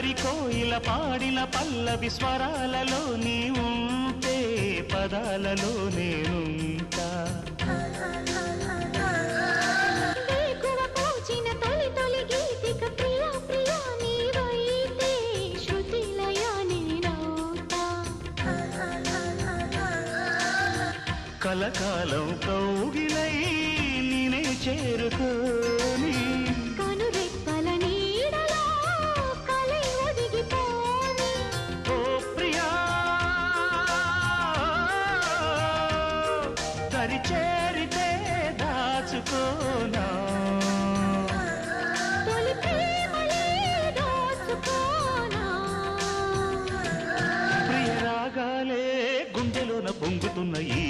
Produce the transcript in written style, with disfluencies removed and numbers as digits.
అల్లరి కోయిల పాడిన పల్లవి స్వరాలలో నీ ఉంటే పదాలలో నేనుంటా కలకాలం కౌగిలై నినే చేరుకోని కనురెప్పల నీడలో కలై ఒదిగిపోని ఓ ప్రియా దరి చేరితే దాచుకోనా తొలి ప్రేమలే దోచుకోనా ప్రియ రాగాలే గుండెలోన పొంగుతున్న ఈ